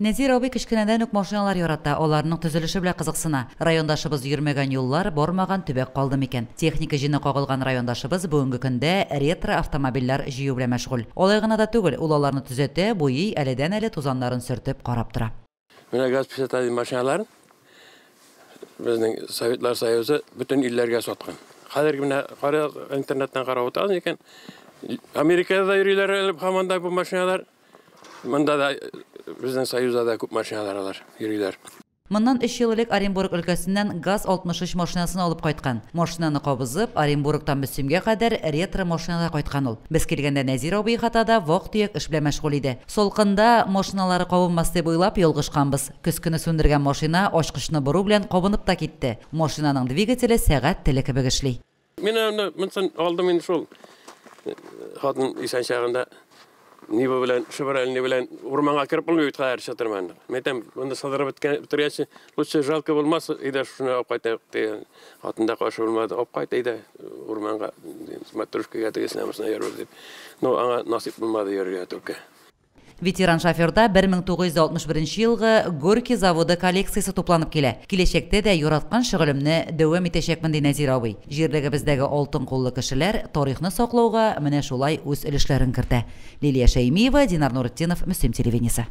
Нәзир абый кичкенәдән үк машиналар ярата, аларның төзелеше белән кызыксына. Райондашыбыз йөрмәгән юллар бармаган төбәк калды микән. Техника җыйны кагылган райондашыбыз бүгенге көндә ретро автомобильләр җыю белән мәшгуль. Алай гына да түгел, ул аларны төзәтә, буйый, әледән-әле тузаннарын сөртеп карап тора. Менә газ писатали машиналарын безнең Советлар Союзы бөтен илләргә саткан. Хәзерге менә интернеттан карап утырган икән. Америкада да йөриләр һаманда бу машиналар. Монда да безнең Союзда да күп машиналар йөриләр. Моннан 3 ел элек Оренбург өлкәсеннән ГАЗ-63 машинасын алып кайткан. Машинаны кабызып, Оренбургтан Мөсимгә кадәр ретро машинада кайткан ул. Без килгәндә Нәзир абый хатада вак-төяк эш белән мәшгуль иде. Солкында машиналары кабынмас дип уйлап ялгышканбыз. Көз көне сүндергән машина ачкычны бору белән кабынып та китте. Машинаның двигателе сәгать теле кебек эшли. Мин монсын алдым инде шул. Хатын исән чагында Нибо белән, шыбырал не белән урманга кирип булмый хәзер чатырман. Мәйтәм, монда садырып беткән лучше жалко булмас, иде шуны алып кайтыйк дигән. Хатында кашы булмады, алып кайт иде урманга матрушкага тегесенәмсенә йөрер дип. Но аңа насип булмады йөрергә түкә. Ветеран шоферда 1961 елгы Горький заводы коллекциясе тупланып килә. Киләчәктә дә яраткан шөгылемне дәвам итәчәкмен ди Нәзир абый. Җирлегебездәге алтын куллы кешеләр тарихны саклауга менә шулай үз өлешләрен кертә. Лилия Шәймиева, Динар Нуретдинов, Мөслим телевидениесе.